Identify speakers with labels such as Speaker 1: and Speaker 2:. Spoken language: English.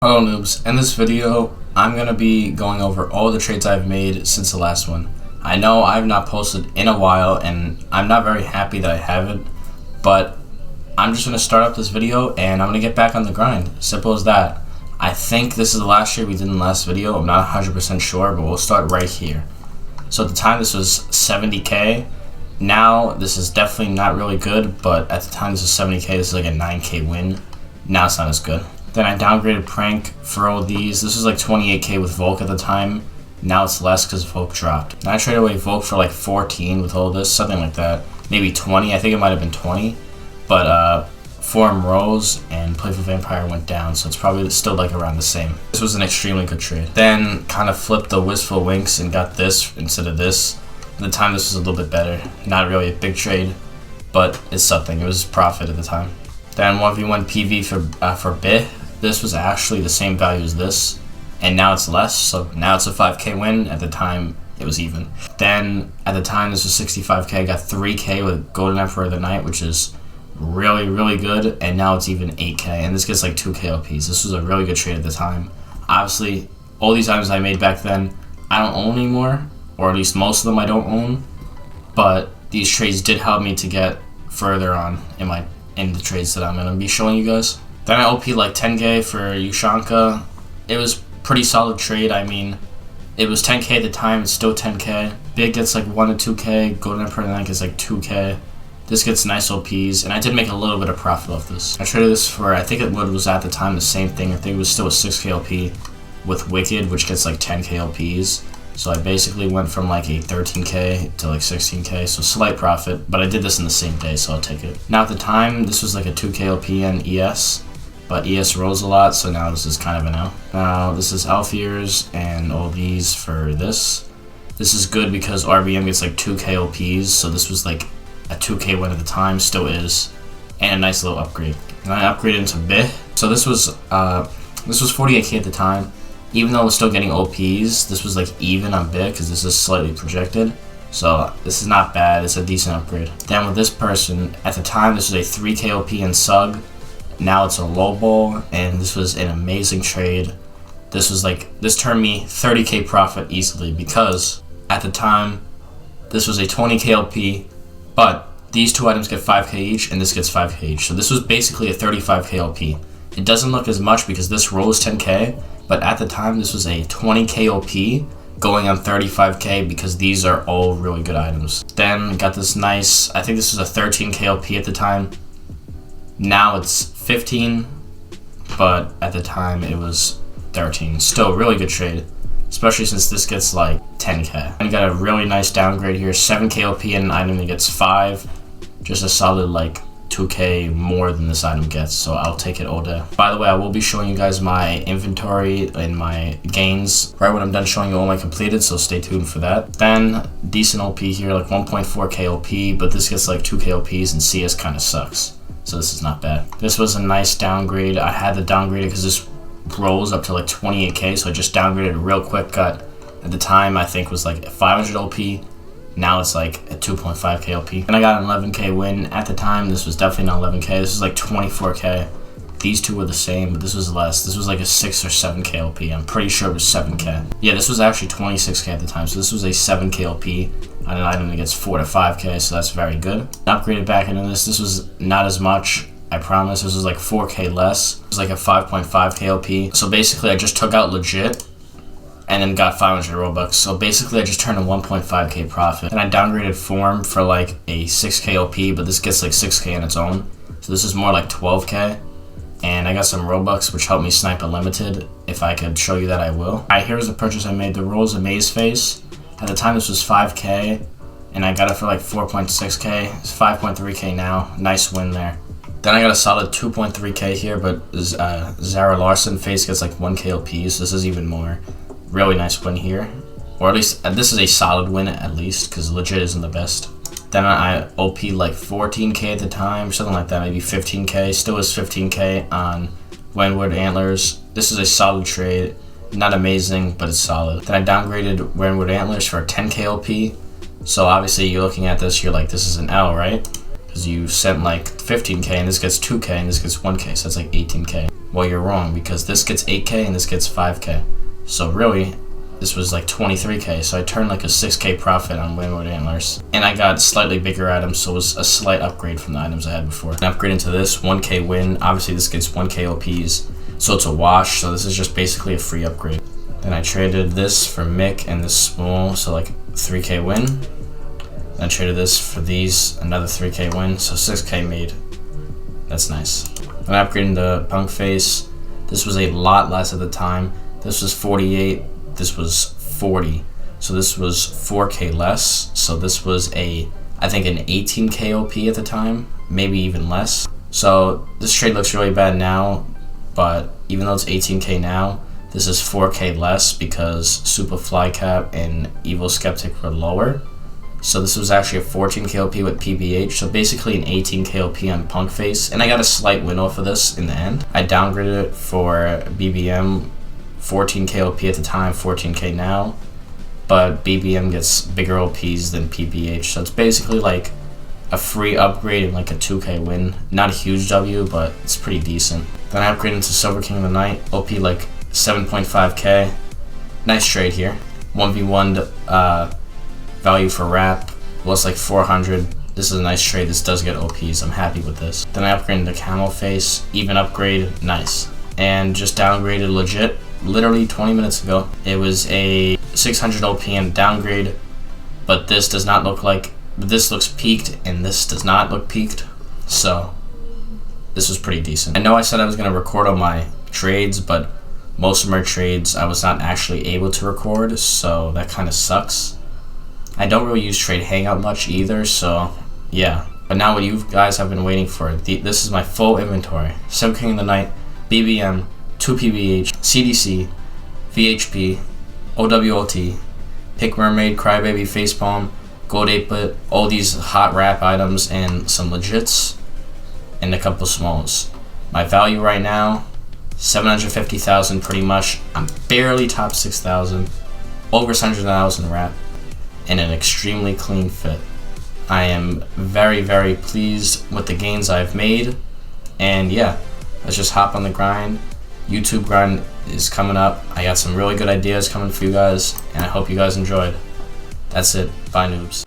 Speaker 1: Hello noobs, in this video I'm going to be going over all the trades I've made since the last one. I know I've not posted in a while and I'm not very happy that I haven't, but I'm just going to start up this video and I'm going to get back on the grind. Simple as that. I think this is the last trade we did in the last video. I'm not 100% sure, but we'll start right here. So at the time this was 70k. Now this is definitely not really good, but at the time this was 70k. This is like a 9k win. Now it's not as good. Then I downgraded Prank for all these. This was like 28k with Volk at the time. Now it's less because Volk dropped. And I traded away Volk for like 14 with all this, something like that. Maybe 20, I think it might have been 20. But Forum rose and Playful Vampire went down, so it's probably still like around the same. This was an extremely good trade. Then kind of flipped the Wistful Winks and got this instead of this. At the time this was a little bit better. Not really a big trade, but it's something. It was profit at the time. Then 1v1 PV for Bit. This was actually the same value as this, and now it's less, so now it's a 5k win. At the time, it was even. Then, at the time, this was 65k. I got 3k with Golden Emperor of the Night, which is really, really good, and now it's even 8k, and this gets like 2k LPs. This was a really good trade at the time. Obviously, all these items I made back then, I don't own anymore, or at least most of them I don't own, but these trades did help me to get further on in the trades that I'm going to be showing you guys. Then I OP'd like 10k for Ushanka. It was pretty solid trade. I mean, it was 10k at the time, it's still 10k. Big gets like 1 to 2k, Golden Emperor Night gets like 2k. This gets nice OPs, and I did make a little bit of profit off this. I traded this for, I think it was at the time the same thing. I think it was still a 6k LP with Wicked, which gets like 10k LPs. So I basically went from like a 13k to like 16k, so slight profit, but I did this in the same day, so I'll take it. Now at the time, this was like a 2k LP and ES, but ES rose a lot, so now this is kind of an L. Now this is Alfiers and all these for this. This is good because RBM gets like 2k LPs, so this was like a 2k win at the time, still is, and a nice little upgrade. And I upgraded into Bit. So this was 48k at the time. Even though I was still getting OPs, this was like even on Bit because this is slightly projected. So this is not bad, it's a decent upgrade. Then with this person, at the time this was a 3k OP in Sug. Now it's a low ball, and this was an amazing trade. This turned me 30k profit easily because at the time this was a 20k LP, but these two items get 5k each and this gets 5k each. So this was basically a 35k LP. It doesn't look as much because this rose 10k, but at the time this was a 20k OP going on 35k because these are all really good items. Then got this nice, I think this was a 13k LP at the time. Now it's 15, but at the time it was 13. Still really good trade, especially since this gets like 10k. And got a really nice downgrade here, 7k LP and an item that gets 5. Just a solid like 2k more than this item gets, so I'll take it all day. By the way, I will be showing you guys my inventory and my gains right when I'm done showing you all my completed, so stay tuned for that. Then decent OP here, like 1.4k OP, but this gets like 2k OPs and CS kind of sucks, so this is not bad. This was a nice downgrade. I had to downgrade it because this rose up to like 28k, so I just downgraded it real quick. Got at the time I think was like 500 OP. Now it's like a 2.5k LP. And I got an 11k win. At the time, this was definitely not 11k. This was like 24k. These two were the same, but this was less. This was like a 6 or 7k LP. I'm pretty sure it was 7k. Yeah, this was actually 26k at the time. So this was a 7k LP on an item that gets 4 to 5k, so that's very good. Upgraded back into this. This was not as much. I promise. This was like 4k less. It was like a 5.5k LP. So basically, I just took out legit and then got 500 Robux. So basically I just turned a 1.5k profit. And I downgraded Form for like a 6k OP, but this gets like 6k on its own. So this is more like 12k. And I got some Robux, which helped me snipe a limited. If I could show you that, I will. Alright, here's the purchase I made. The Rose Amaze Face. At the time this was 5k, and I got it for like 4.6k. It's 5.3k now. Nice win there. Then I got a solid 2.3k here, but Zara Larson face gets like 1k LPs, so this is even more. Really nice win here, or at least this is a solid win at least, because legit isn't the best. Then I OP'd like 14k at the time, something like that, maybe 15k. Still is 15k on Wynwood Antlers. This is a solid trade, not amazing, but it's solid. Then I downgraded Wynwood Antlers for a 10k LP. So obviously you're looking at this, you're like, this is an L, right? Because you sent like 15k and this gets 2k and this gets 1k, so that's like 18k. Well, you're wrong, because this gets 8K and this gets 5K. So really, this was like 23K, so I turned like a 6K profit on Windward Antlers. And I got slightly bigger items, so it was a slight upgrade from the items I had before. And upgrade into this, 1K win. Obviously this gets 1K OPs, so it's a wash, so this is just basically a free upgrade. Then I traded this for Mick and this small, so like 3K win. Then I traded this for these, another 3K win, so 6K made. That's nice. Then I upgraded the punk face. This was a lot less at the time. This was 48, this was 40. So this was 4K less. So this was I think an 18K OP at the time, maybe even less. So this trade looks really bad now, but even though it's 18K now, this is 4K less because Super Flycap and Evil Skeptic were lower. So this was actually a 14K OP with PBH, so basically an 18K OP on Punk Face, and I got a slight win off of this in the end. I downgraded it for BBM, 14K OP at the time, 14K now, but BBM gets bigger OPs than PBH, so it's basically like a free upgrade and like a 2K win. Not a huge W, but it's pretty decent. Then I upgraded into Silver King of the Night, OP like 7.5K. Nice trade here. 1v1 value for wrap was like 400. This is a nice trade. This does get OPs. I'm happy with this. Then I upgraded the Camel Face. Even upgrade. Nice. And just downgraded legit. Literally 20 minutes ago. It was a 600 OPM downgrade, but this does not look like, this looks peaked and this does not look peaked. So this was pretty decent. I know I said I was going to record on my trades, but most of my trades I was not actually able to record, so that kind of sucks. I don't really use Trade Hangout much either, so yeah. But now what you guys have been waiting for, this is my full inventory. Silver King of the Night, BBM, 2 PBH, CDC, VHP, OWOT, Pick Mermaid, Crybaby, Facepalm, Gold 8-Bit, all these hot rap items and some legits, and a couple smalls. My value right now, 750,000 pretty much. I'm barely top 6,000, over 700,000 rap, and an extremely clean fit. I am very, very pleased with the gains I've made, and yeah, let's just hop on the grind. YouTube grind is coming up. I got some really good ideas coming for you guys, and I hope you guys enjoyed. That's it. Bye, noobs.